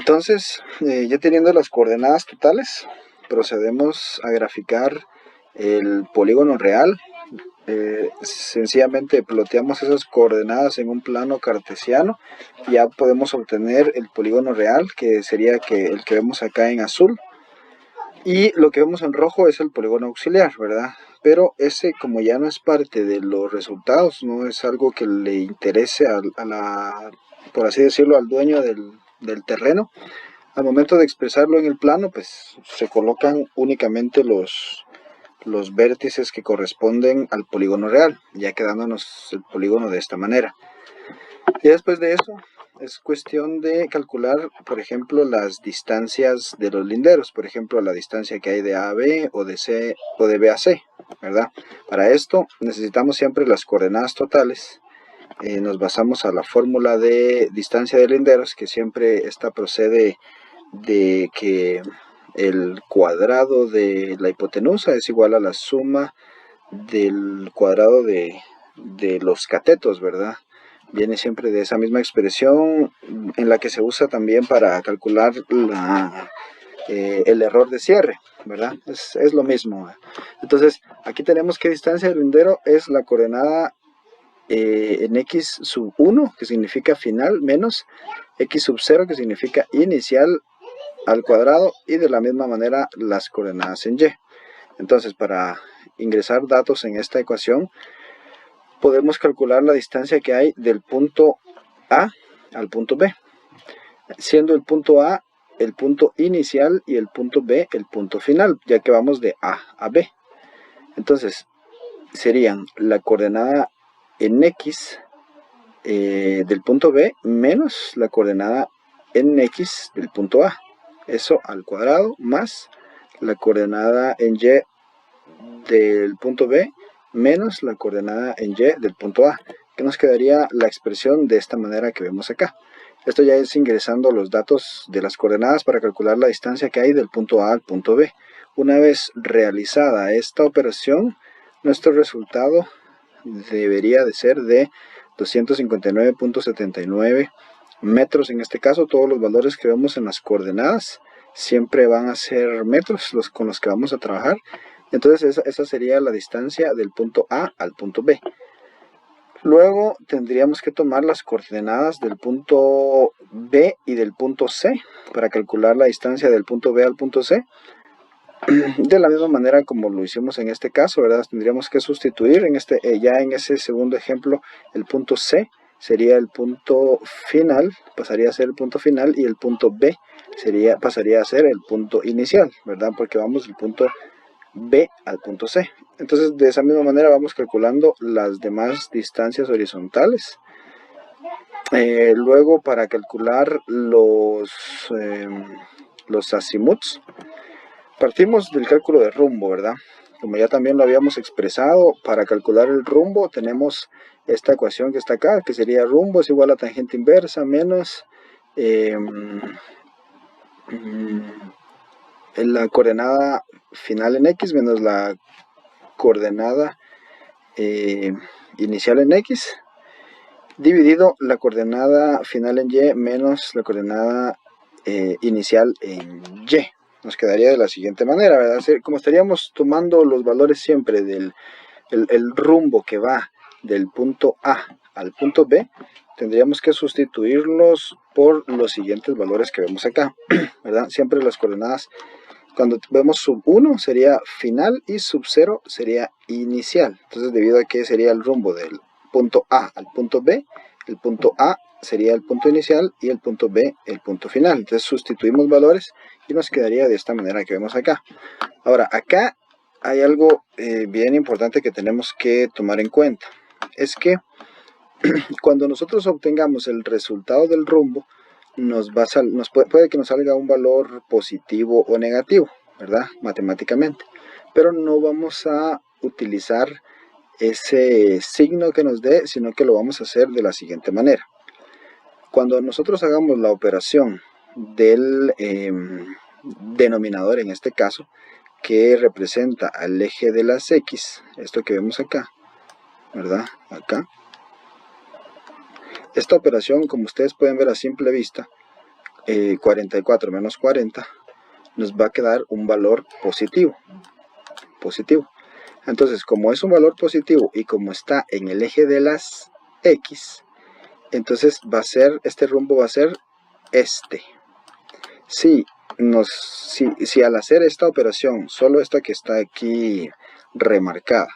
Entonces, ya teniendo las coordenadas totales, procedemos a graficar el polígono real. Sencillamente ploteamos esas coordenadas en un plano cartesiano y ya podemos obtener el polígono real, que sería el que vemos acá en azul. Y lo que vemos en rojo es el polígono auxiliar, ¿verdad? Pero ese, como ya no es parte de los resultados, no es algo que le interese por así decirlo, al dueño del terreno. Al momento de expresarlo en el plano, pues se colocan únicamente los vértices que corresponden al polígono real, ya quedándonos el polígono de esta manera. Y después de eso, es cuestión de calcular, por ejemplo, las distancias de los linderos, por ejemplo, la distancia que hay de A a B o de C o de B a C, ¿verdad? Para esto necesitamos siempre las coordenadas totales. Nos basamos a la fórmula de distancia de linderos, que siempre esta procede de que el cuadrado de la hipotenusa es igual a la suma del cuadrado de los catetos, ¿verdad? Viene siempre de esa misma expresión en la que se usa también para calcular el error de cierre, ¿verdad? Es lo mismo. Entonces, aquí tenemos que distancia del lindero es la coordenada en x sub 1, que significa final, menos x sub 0, que significa inicial, al cuadrado, y de la misma manera las coordenadas en y. Entonces, para ingresar datos en esta ecuación, podemos calcular la distancia que hay del punto A al punto B, siendo el punto A el punto inicial y el punto B el punto final, ya que vamos de A a B. Entonces, serían la coordenada en X del punto B menos la coordenada en X del punto A. Eso al cuadrado más la coordenada en Y del punto B menos la coordenada en Y del punto A, que nos quedaría la expresión de esta manera que vemos acá. Esto ya es ingresando los datos de las coordenadas para calcular la distancia que hay del punto A al punto B. Una vez realizada esta operación, nuestro resultado debería de ser de 259.79 metros. En este caso, todos los valores que vemos en las coordenadas siempre van a ser metros con los que vamos a trabajar. Entonces esa sería la distancia del punto A al punto B. Luego tendríamos que tomar las coordenadas del punto B y del punto C para calcular la distancia del punto B al punto C. De la misma manera como lo hicimos en este caso, ¿verdad? Tendríamos que sustituir ya en ese segundo ejemplo el punto C sería el punto final, pasaría a ser el punto final, y el punto B pasaría a ser el punto inicial, ¿verdad? Porque vamos del punto B al punto C. Entonces, de esa misma manera vamos calculando las demás distancias horizontales. Luego, para calcular los azimuts, partimos del cálculo de rumbo, ¿verdad? Como ya también lo habíamos expresado, para calcular el rumbo tenemos esta ecuación que está acá, que sería rumbo es igual a tangente inversa menos la coordenada final en X menos la coordenada inicial en X, dividido la coordenada final en Y menos la coordenada inicial en Y. Nos quedaría de la siguiente manera, ¿verdad? Como estaríamos tomando los valores siempre del el rumbo que va del punto A al punto B, tendríamos que sustituirlos por los siguientes valores que vemos acá, ¿verdad? Siempre las coordenadas, cuando vemos sub 1 sería final y sub 0 sería inicial. Entonces, debido a que sería el rumbo del punto A al punto B, el punto A sería el punto inicial y el punto B el punto final. Entonces sustituimos valores y nos quedaría de esta manera que vemos acá. Ahora, acá hay algo bien importante que tenemos que tomar en cuenta. Es que cuando nosotros obtengamos el resultado del rumbo, puede que nos salga un valor positivo o negativo, ¿verdad? Matemáticamente. Pero no vamos a utilizar ese signo que nos dé, sino que lo vamos a hacer de la siguiente manera. Cuando nosotros hagamos la operación del denominador, en este caso, que representa al eje de las X, esto que vemos acá, ¿verdad? Acá. Esta operación, como ustedes pueden ver a simple vista, 44 menos 40, nos va a quedar un valor positivo. Entonces, como es un valor positivo y como está en el eje de las X, entonces este rumbo va a ser este. Si al hacer esta operación, solo esta que está aquí remarcada,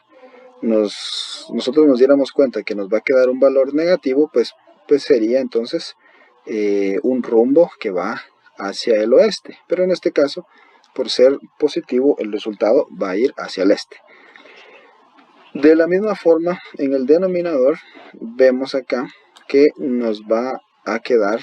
nosotros nos diéramos cuenta que nos va a quedar un valor negativo, pues sería entonces un rumbo que va hacia el oeste. Pero en este caso, por ser positivo, el resultado va a ir hacia el este. De la misma forma, en el denominador, vemos acá que nos va a quedar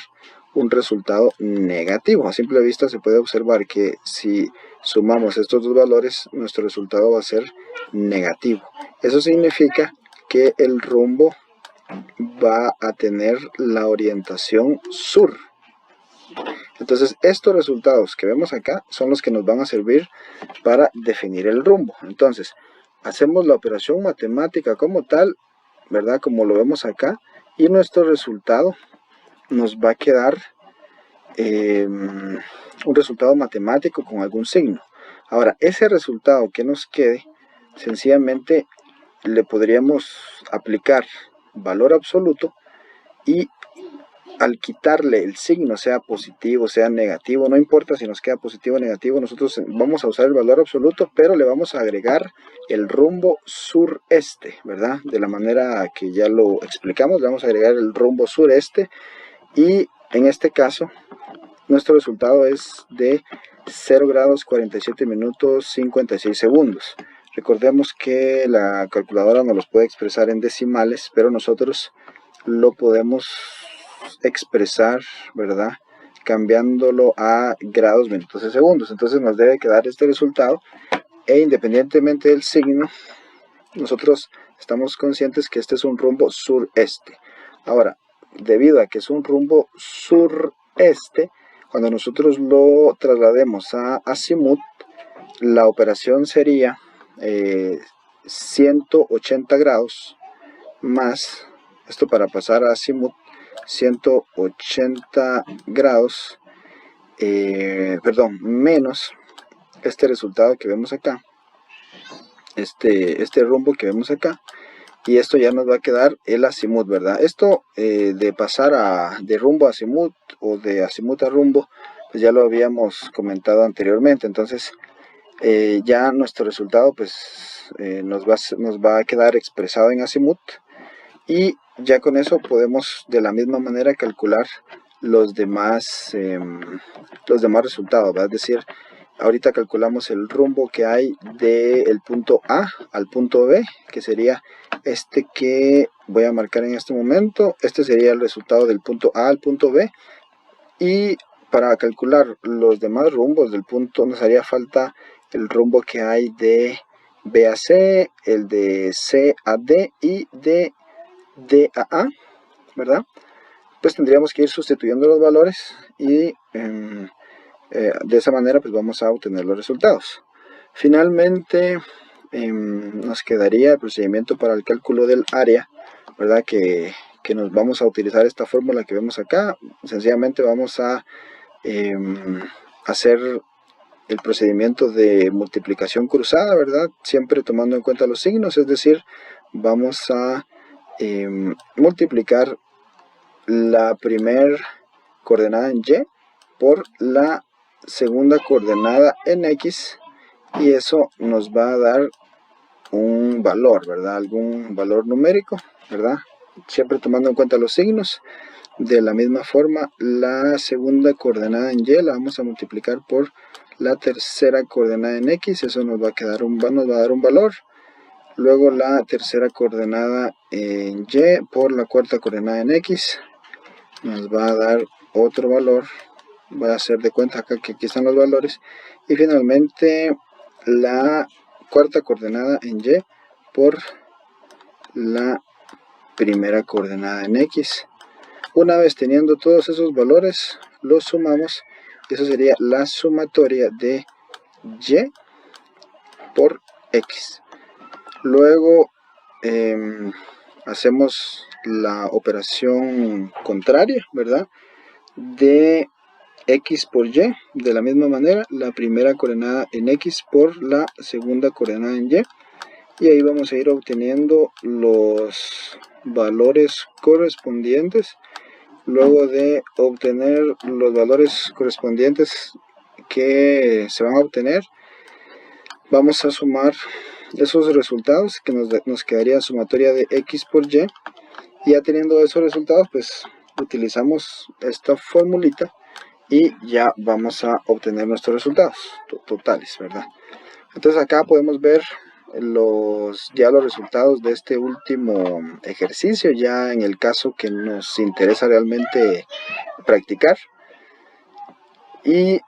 un resultado negativo. A simple vista se puede observar que si sumamos estos dos valores, nuestro resultado va a ser negativo. Eso significa que el rumbo va a tener la orientación sur. Entonces, estos resultados que vemos acá son los que nos van a servir para definir el rumbo. Entonces, hacemos la operación matemática como tal, ¿verdad? Como lo vemos acá, y nuestro resultado nos va a quedar un resultado matemático con algún signo. Ahora, ese resultado que nos quede, sencillamente le podríamos aplicar valor absoluto y al quitarle el signo, sea positivo, sea negativo, no importa si nos queda positivo o negativo, nosotros vamos a usar el valor absoluto, pero le vamos a agregar el rumbo sureste, ¿verdad? De la manera que ya lo explicamos, le vamos a agregar el rumbo sureste y en este caso nuestro resultado es de 0 grados 47 minutos 56 segundos. Recordemos que la calculadora nos los puede expresar en decimales, pero nosotros lo podemos expresar, ¿verdad? Cambiándolo a grados, minutos y segundos. Entonces nos debe quedar este resultado e independientemente del signo, nosotros estamos conscientes que este es un rumbo sureste. Ahora, debido a que es un rumbo sureste, cuando nosotros lo traslademos a azimut, la operación sería 180 grados más, esto para pasar a azimut, 180 grados, menos este resultado que vemos acá, este rumbo que vemos acá, y esto ya nos va a quedar el azimut, ¿verdad? Esto de pasar de rumbo a azimut o de azimut a rumbo, pues ya lo habíamos comentado anteriormente. Entonces ya nuestro resultado pues nos va a quedar expresado en azimut y ya con eso podemos de la misma manera calcular los demás resultados, ¿verdad? Es decir, ahorita calculamos el rumbo que hay del punto A al punto B, que sería este que voy a marcar en este momento. Este sería el resultado del punto A al punto B. Y para calcular los demás rumbos del punto nos haría falta el rumbo que hay de B a C, el de C a D y de D a A, ¿verdad? Pues tendríamos que ir sustituyendo los valores y de esa manera pues vamos a obtener los resultados. Finalmente nos quedaría el procedimiento para el cálculo del área, ¿verdad? Que nos vamos a utilizar esta fórmula que vemos acá. Sencillamente vamos a hacer el procedimiento de multiplicación cruzada, ¿verdad? Siempre tomando en cuenta los signos, es decir, vamos a multiplicar la primera coordenada en Y por la segunda coordenada en X y eso nos va a dar un valor, ¿verdad? Algún valor numérico, ¿verdad? Siempre tomando en cuenta los signos. De la misma forma, la segunda coordenada en Y la vamos a multiplicar por la tercera coordenada en X, eso nos va a dar un valor. Luego la tercera coordenada en Y por la cuarta coordenada en X nos va a dar otro valor. Voy a hacer de cuenta acá que aquí están los valores. Y finalmente la cuarta coordenada en Y por la primera coordenada en X. Una vez teniendo todos esos valores, los sumamos. Y eso sería la sumatoria de Y por X. Luego hacemos la operación contraria, ¿verdad? De X por Y, de la misma manera, la primera coordenada en X por la segunda coordenada en Y, y ahí vamos a ir obteniendo los valores correspondientes. Luego de obtener los valores correspondientes que se van a obtener, vamos a sumar esos resultados, que nos quedaría sumatoria de X por Y. Y ya teniendo esos resultados, pues utilizamos esta formulita y ya vamos a obtener nuestros resultados totales, ¿verdad? Entonces acá podemos ver los resultados de este último ejercicio, ya en el caso que nos interesa realmente practicar. Y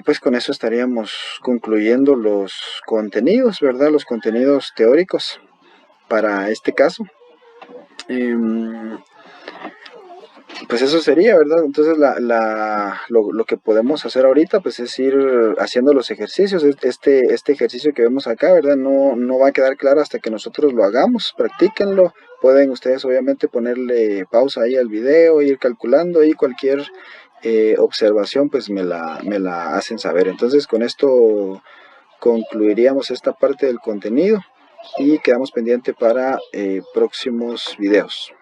pues con eso estaríamos concluyendo los contenidos, ¿verdad? Los contenidos teóricos para este caso. Pues eso sería, ¿verdad? Entonces lo que podemos hacer ahorita pues es ir haciendo los ejercicios. Este ejercicio que vemos acá, ¿verdad? No va a quedar claro hasta que nosotros lo hagamos. Practíquenlo. Pueden ustedes obviamente ponerle pausa ahí al video, ir calculando, y cualquier observación pues me la hacen saber. Entonces con esto concluiríamos esta parte del contenido y quedamos pendiente para próximos videos.